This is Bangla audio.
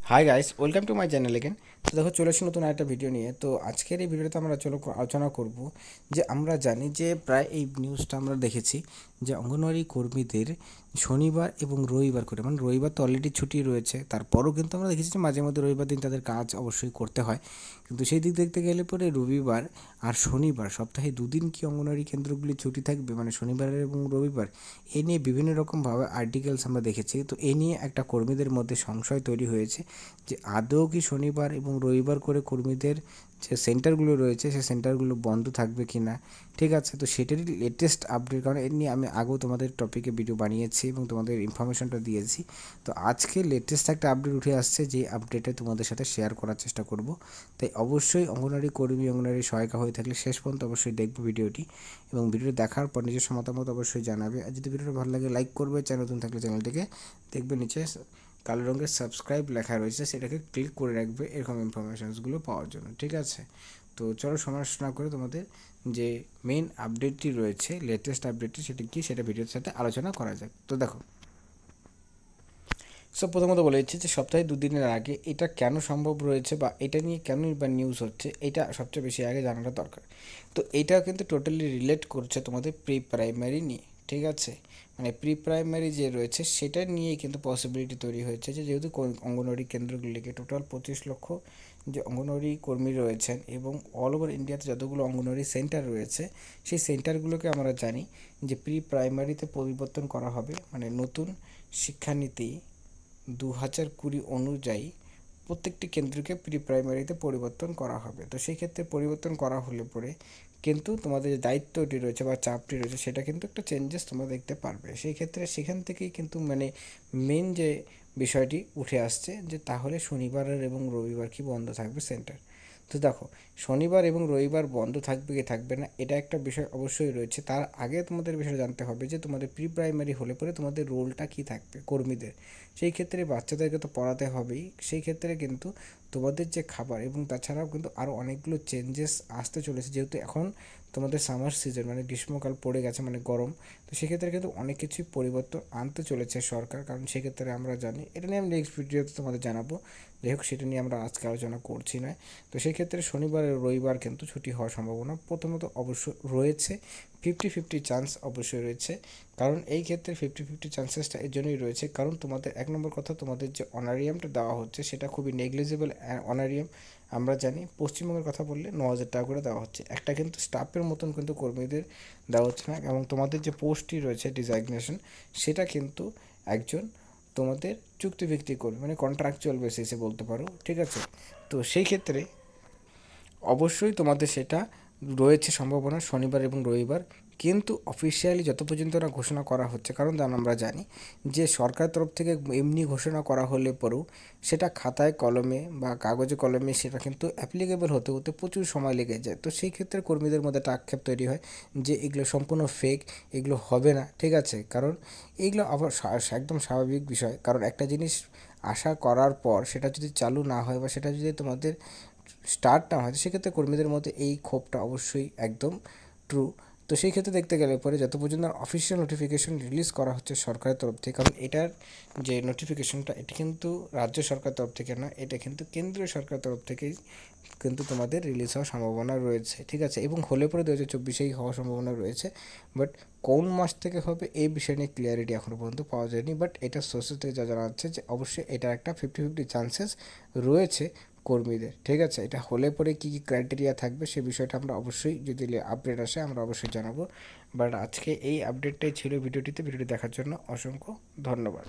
Hi guys, welcome to my channel again. তো দেখো, চলে এসেছি নতুন একটা ভিডিও নিয়ে। তো আজকের এই ভিডিওতে আমরা আলোচনা করব যে আমরা জানি যে প্রায় এই নিউজটা আমরা দেখেছি যে অঙ্গনওয়াড়ি কর্মীদের শনিবার এবং রবিবার করে, মানে রবিবার তো অলরেডি ছুটি রয়েছে, তারপরও কিন্তু আমরা দেখেছি যে মাঝে মধ্যে রবিবার দিন তাদের কাজ অবশ্যই করতে হয়। কিন্তু সেই দিক দেখতে গেলে পরে রবিবার আর শনিবার সপ্তাহে দুদিন কি অঙ্গনওয়াড়ি কেন্দ্রগুলি ছুটি থাকবে, মানে শনিবার এবং রবিবার? এ নিয়ে বিভিন্ন রকমভাবে আর্টিকেলস আমরা দেখেছি। তো এ নিয়ে একটা কর্মীদের মধ্যে সংশয় তৈরি হয়েছে যে আদৌ কি শনিবার এবং রবিবার করে কর্মীদের যে সেন্টারগুলো রয়েছে সেই সেন্টারগুলো বন্ধ থাকবে কি না। ঠিক আছে, তো সেটারই লেটেস্ট আপডেট, কারণ এর নিয়ে আমি আগেও তোমাদের টপিকে ভিডিও বানিয়েছি এবং তোমাদের ইনফরমেশনটা দিয়েছি। তো আজকে লেটেস্ট একটা আপডেট উঠে আসছে, যে আপডেটে তোমাদের সাথে শেয়ার করার চেষ্টা করব। তাই অবশ্যই অঙ্গনওয়াড়ি কর্মী, অঙ্গনওয়াড়ি সহায়িকা হয়ে থাকলে শেষ পর্যন্ত অবশ্যই দেখবে ভিডিওটি, এবং ভিডিওটি দেখার পর নিজস্ব মতামত অবশ্যই জানাবে। আর যদি ভিডিওটা ভালো লাগে লাইক করবে, চ্যানেল নতুন থাকলে চ্যানেলটিকে দেখবে নিচে কালো রঙের সাবস্ক্রাইব লেখা রয়েছে, সেটাকে ক্লিক করে রাখবে এরকম ইনফরমেশনসগুলো পাওয়ার জন্য। ঠিক আছে, তো চলো সময় নষ্ট না করে তোমাদের যে মেইন আপডেটটি রয়েছে, লেটেস্ট আপডেটটি, সেটা কি সেটা ভিডিওর সাথে আলোচনা করা যাক। তো দেখো, প্রথমত বলে দিচ্ছি যে সপ্তাহে দুদিনের আগে এটা কেন সম্ভব রয়েছে বা এটা নিয়ে কেনই বা নিউজ হচ্ছে, এটা সবচেয়ে বেশি আগে জানাটা দরকার। তো এটা কিন্তু টোটালি রিলেট করছে তোমাদের প্রি প্রাইমারি নিয়ে। ঠিক আছে, মানে প্রি প্রাইমারি যে রয়েছে সেটা নিয়েই কিন্তু পসিবিলিটি তৈরি হয়েছে যে যেহেতু অঙ্গনওয়াড়ি কেন্দ্রগুলিকে টোটাল 25 লক্ষ যে অঙ্গনওয়াড়ি কর্মী রয়েছেন এবং অল ওভার ইন্ডিয়াতে যতগুলো অঙ্গনওয়াড়ি সেন্টার রয়েছে, সেই সেন্টারগুলোকে আমরা জানি যে প্রি প্রাইমারিতে পরিবর্তন করা হবে, মানে নতুন শিক্ষানীতি 2020 অনুযায়ী প্রত্যেকটি কেন্দ্রকে প্রি প্রাইমারিতে পরিবর্তন করা হবে। তো সেই ক্ষেত্রে পরিবর্তন করা হলে পরে কিন্তু তোমাদের যে দায়িত্বটি রয়েছে বা চাপটি রয়েছে সেটা কিন্তু একটা চেঞ্জেস তোমরা দেখতে পারবে। সেই ক্ষেত্রে সেখান থেকেই কিন্তু মানে মেন যে বিষয়টি উঠে আসছে যে তাহলে শনিবারের এবং রবিবার কি বন্ধ থাকবে সেন্টার। তো দেখো, শনিবার এবং রবিবার বন্ধ থাকবে কি থাকবে না এটা একটা বিষয় অবশ্যই রয়েছে। তার আগে তোমাদের বিষয় জানতে হবে যে তোমাদের প্রি প্রাইমারি হলে পরে তোমাদের রোলটা কী থাকবে কর্মীদের। সেই ক্ষেত্রে বাচ্চাদেরকে তো পড়াতে হবেই, সেই ক্ষেত্রে কিন্তু তোমাদের যে খাবার এবং তাছাড়াও কিন্তু আরও অনেকগুলো চেঞ্জেস আসতে চলেছে, যেহেতু এখন তোমাদের সামার সিজন মানে গ্রীষ্মকাল পড়ে গেছে, মানে গরম। তো সেক্ষেত্রে কিন্তু অনেক কিছুই পরিবর্তন আনতে চলেছে সরকার, কারণ সেক্ষেত্রে আমরা জানি, এটা নিয়ে আমি নেক্সট ভিডিওতে তোমাদের জানাবো। যাই হোক, সেটা নিয়ে আমরা আজকে আলোচনা করছি না। তো সেই ক্ষেত্রে শনিবার রবিবার কিন্তু ছুটি হওয়ার সম্ভাবনা প্রথমত অবশ্য রয়েছে, 50-50 চান্স অবশ্যই রয়েছে। কারণ এই ক্ষেত্রে 50-50 চান্সেসটা এর জন্যই রয়েছে কারণ তোমাদের এক নম্বর কথা, তোমাদের যে অনারিয়ামটা দেওয়া হচ্ছে সেটা খুবই নেগলিজেবল অনারিয়াম। আমরা জানি পশ্চিমবঙ্গের কথা বললে 9,000 টাকা করে দেওয়া হচ্ছে, একটা কিন্তু স্টাফের মতন কিন্তু কর্মীদের দেওয়া হচ্ছে না। এবং তোমাদের যে পোস্টটি রয়েছে ডিজাইগনেশন, সেটা কিন্তু একজন তোমাদের চুক্তিভিত্তিক কর্মী, মানে কন্ট্রাকচুয়াল বেসিসে বলতে পারো। ঠিক আছে, তো সেই ক্ষেত্রে অবশ্যই তোমাদের সেটা রয়েছে সম্ভাবনা শনিবার এবং রবিবার, কিন্তু অফিসিয়ালি যত পর্যন্ত না ঘোষণা করা হচ্ছে, কারণ আমরা জানি যে সরকার তরফ থেকে এমনি ঘোষণা করা হলে পরেও সেটা খাতায় কলমে বা কাগজে কলমে সেটা কিন্তু অ্যাপ্লিকেবল হতে হতে প্রচুর সময় লেগে যায়। তো সেই ক্ষেত্রে কর্মীদের মধ্যে একটা আক্ষেপ তৈরি হয় যে এগুলো সম্পূর্ণ ফেক, এগুলো হবে না। ঠিক আছে, কারণ এইগুলো আবার একদম স্বাভাবিক বিষয়, কারণ একটা জিনিস আশা করার পর সেটা যদি চালু না হয় বা সেটা যদি তোমাদের স্টার্ট না হয়, সেক্ষেত্রে কর্মীদের মধ্যে এই ক্ষোভটা অবশ্যই একদম ট্রু। তো সেই ক্ষেত্রে দেখতে গেলে পরে যত পর্যন্ত অফিসিয়াল নোটিফিকেশন রিলিজ করা হচ্ছে সরকারের তরফ থেকে, কারণ এটার যে নোটিফিকেশনটা এটা কিন্তু রাজ্য সরকার তরফ থেকে না, এটা কিন্তু কেন্দ্রীয় সরকার তরফ থেকেই কিন্তু তোমাদের রিলিজ হওয়ার সম্ভাবনা রয়েছে। ঠিক আছে, এবং হলে পরে 2024-এই হওয়ার সম্ভাবনা রয়েছে। বাট কোন মাস থেকে হবে এই বিষয় নিয়ে ক্লিয়ারিটি এখনও পর্যন্ত পাওয়া যায়নি। বাট এটা সোর্সেস থেকে যা জানা যাচ্ছে যে অবশ্যই এটার একটা 50-50 চান্সেস রয়েছে কর্মীদের। ঠিক আছে, এটা হলে পরে কী কী ক্রাইটেরিয়া থাকবে সে বিষয়টা আমরা অবশ্যই যদি আপডেট আসে আমরা অবশ্যই জানাবো। বাট আজকে এই আপডেটটাই ছিল ভিডিওটি দেখার জন্য অসংখ্য ধন্যবাদ।